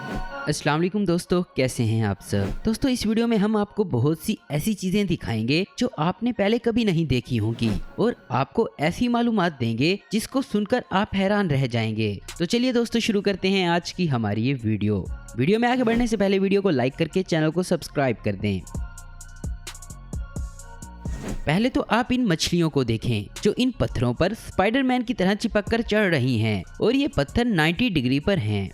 अस्सलाम वालेकुम दोस्तों, कैसे हैं आप सब। दोस्तों इस वीडियो में हम आपको बहुत सी ऐसी चीजें दिखाएंगे जो आपने पहले कभी नहीं देखी होंगी और आपको ऐसी मालूमात देंगे जिसको सुनकर आप हैरान रह जाएंगे। तो चलिए दोस्तों शुरू करते हैं आज की हमारी ये वीडियो में आगे बढ़ने से पहले वीडियो को लाइक करके चैनल को सब्सक्राइब कर दें। पहले तो आप इन मछलियों को देखें जो इन पत्थरों पर स्पाइडरमैन की तरह चिपक कर चढ़ रही हैं और ये पत्थर 90 डिग्री पर हैं।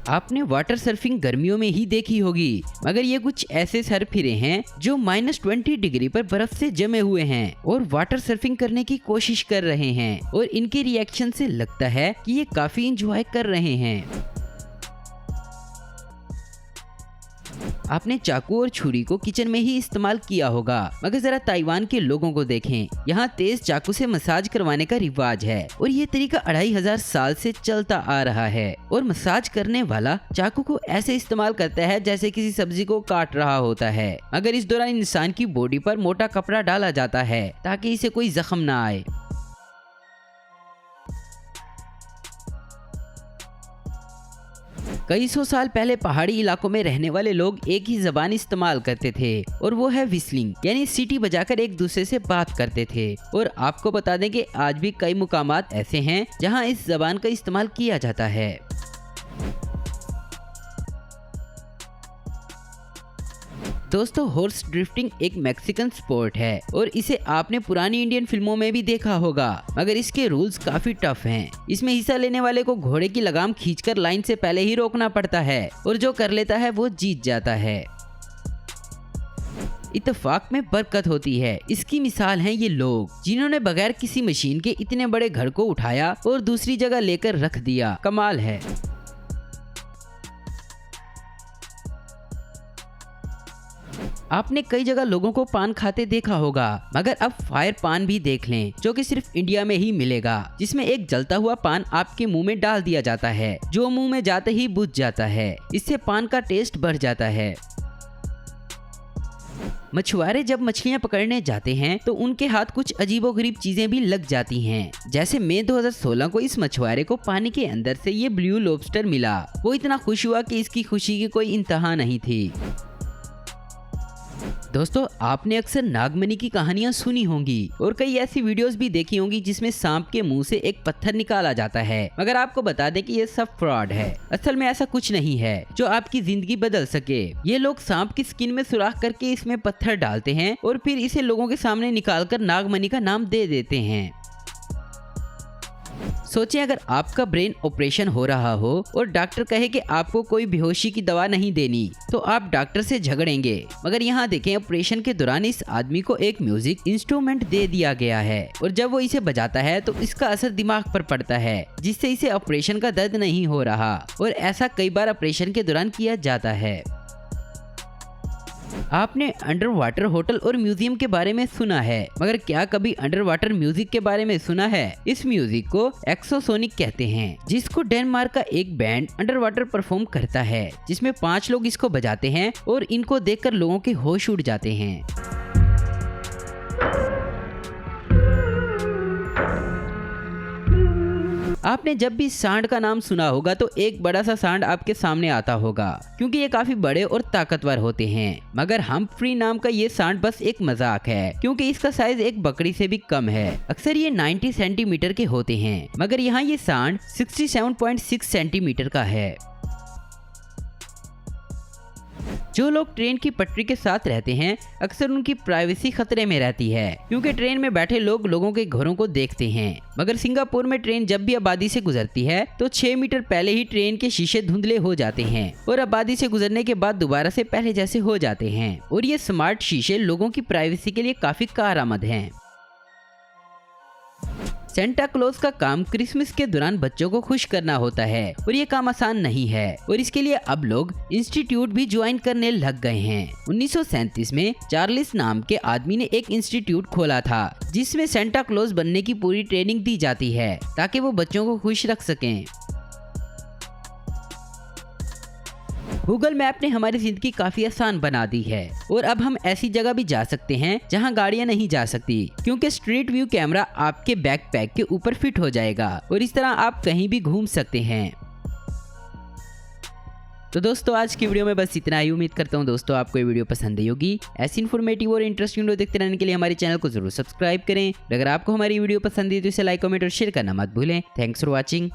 आपने वाटर सर्फिंग गर्मियों में ही देखी होगी, मगर ये कुछ ऐसे सरफिरे हैं जो -20 डिग्री पर बर्फ से जमे हुए हैं और वाटर सर्फिंग करने की कोशिश कर रहे हैं और इनके रिएक्शन से लगता है कि ये काफी इंजॉय कर रहे हैं। आपने चाकू और छुरी को किचन में ही इस्तेमाल किया होगा, मगर जरा ताइवान के लोगों को देखें। यहाँ तेज चाकू से मसाज करवाने का रिवाज है और ये तरीका 2500 साल से चलता आ रहा है और मसाज करने वाला चाकू को ऐसे इस्तेमाल करता है जैसे किसी सब्जी को काट रहा होता है, मगर इस दौरान इंसान की बॉडी पर मोटा कपड़ा डाला जाता है ताकि इसे कोई जख्म ना आए। कई सौ साल पहले पहाड़ी इलाकों में रहने वाले लोग एक ही जबान इस्तेमाल करते थे और वो है विस्लिंग, यानी सीटी बजाकर एक दूसरे से बात करते थे। और आपको बता दें कि आज भी कई मुकामात ऐसे हैं जहां इस जबान का इस्तेमाल किया जाता है। दोस्तों हॉर्स ड्रिफ्टिंग एक मैक्सिकन स्पोर्ट है और इसे आपने पुरानी इंडियन फिल्मों में भी देखा होगा, मगर इसके रूल्स काफी टफ हैं। इसमें हिस्सा लेने वाले को घोड़े की लगाम खींचकर लाइन से पहले ही रोकना पड़ता है और जो कर लेता है वो जीत जाता है। इत्तेफाक में बरकत होती है। इसकी मिसाल हैं ये लोग जिन्होंने बगैर किसी मशीन के इतने बड़े घर को उठाया और दूसरी जगह लेकर रख दिया। कमाल है। आपने कई जगह लोगों को पान खाते देखा होगा, मगर अब फायर पान भी देख लें जो कि सिर्फ इंडिया में ही मिलेगा, जिसमें एक जलता हुआ पान आपके मुंह में डाल दिया जाता है जो मुंह में जाते ही बुझ जाता है। इससे पान का टेस्ट बढ़ जाता है। मछुआरे जब मछलियां पकड़ने जाते हैं तो उनके हाथ कुछ अजीबोगरीब चीजें भी लग जाती हैं। जैसे मई 2016 को इस मछुआरे को पानी के अंदर से ये ब्लू लॉबस्टर मिला। वो इतना खुश हुआ कि इसकी खुशी की कोई इंतहा नहीं थी। दोस्तों आपने अक्सर नागमणि की कहानियां सुनी होंगी और कई ऐसी वीडियोस भी देखी होंगी जिसमें सांप के मुंह से एक पत्थर निकाला जाता है, मगर आपको बता दें कि ये सब फ्रॉड है। असल में ऐसा कुछ नहीं है जो आपकी जिंदगी बदल सके। ये लोग सांप की स्किन में सुराख करके इसमें पत्थर डालते हैं और फिर इसे लोगों के सामने निकालकर नागमणि का नाम दे देते हैं। सोचें अगर आपका ब्रेन ऑपरेशन हो रहा हो और डॉक्टर कहे कि आपको कोई बेहोशी की दवा नहीं देनी, तो आप डॉक्टर से झगड़ेंगे। मगर यहाँ देखें, ऑपरेशन के दौरान इस आदमी को एक म्यूजिक इंस्ट्रूमेंट दे दिया गया है और जब वो इसे बजाता है तो इसका असर दिमाग पर पड़ता है, जिससे इसे ऑपरेशन का दर्द नहीं हो रहा। और ऐसा कई बार ऑपरेशन के दौरान किया जाता है। आपने अंडर वाटर होटल और म्यूजियम के बारे में सुना है, मगर क्या कभी अंडर वाटर म्यूजिक के बारे में सुना है? इस म्यूजिक को एक्सोसोनिक कहते हैं, जिसको डेनमार्क का एक बैंड अंडर वाटर परफॉर्म करता है, जिसमें 5 लोग इसको बजाते हैं और इनको देखकर लोगों के होश उड़ जाते हैं। आपने जब भी सांड का नाम सुना होगा तो एक बड़ा सा सांड आपके सामने आता होगा, क्योंकि ये काफी बड़े और ताकतवर होते हैं। मगर हम्फ्री नाम का ये सांड बस एक मजाक है, क्योंकि इसका साइज एक बकरी से भी कम है। अक्सर ये 90 सेंटीमीटर के होते हैं, मगर यहाँ ये सांड 67.6 सेंटीमीटर का है। जो लोग ट्रेन की पटरी के साथ रहते हैं अक्सर उनकी प्राइवेसी खतरे में रहती है, क्योंकि ट्रेन में बैठे लोग लोगों के घरों को देखते हैं। मगर सिंगापुर में ट्रेन जब भी आबादी से गुजरती है तो 6 मीटर पहले ही ट्रेन के शीशे धुंधले हो जाते हैं और आबादी से गुजरने के बाद दोबारा से पहले जैसे हो जाते हैं। और ये स्मार्ट शीशे लोगों की प्राइवेसी के लिए काफी कारआमद हैं। सेंटा क्लॉज का काम क्रिसमस के दौरान बच्चों को खुश करना होता है और ये काम आसान नहीं है और इसके लिए अब लोग इंस्टीट्यूट भी ज्वाइन करने लग गए हैं। 1937 में चार्ल्स नाम के आदमी ने एक इंस्टीट्यूट खोला था जिसमें सेंटा क्लॉज बनने की पूरी ट्रेनिंग दी जाती है ताकि वो बच्चों को खुश रख सकें। गूगल मैप ने हमारी जिंदगी काफी आसान बना दी है और अब हम ऐसी जगह भी जा सकते हैं जहां गाड़ियां नहीं जा सकती, क्योंकि स्ट्रीट व्यू कैमरा आपके बैकपैक के ऊपर फिट हो जाएगा और इस तरह आप कहीं भी घूम सकते हैं। तो दोस्तों आज की वीडियो में बस इतना ही। उम्मीद करता हूँ दोस्तों आपको ये वीडियो पसंद आई होगी। ऐसी इन्फॉर्मेटिव और इंटरेस्टिंग वीडियो देखते रहने के लिए हमारे चैनल को जरूर सब्सक्राइब करें। अगर आपको हमारी वीडियो पसंद है तो इसे लाइक, कमेंट और शेयर करना मत भूलें। Thanks for watching.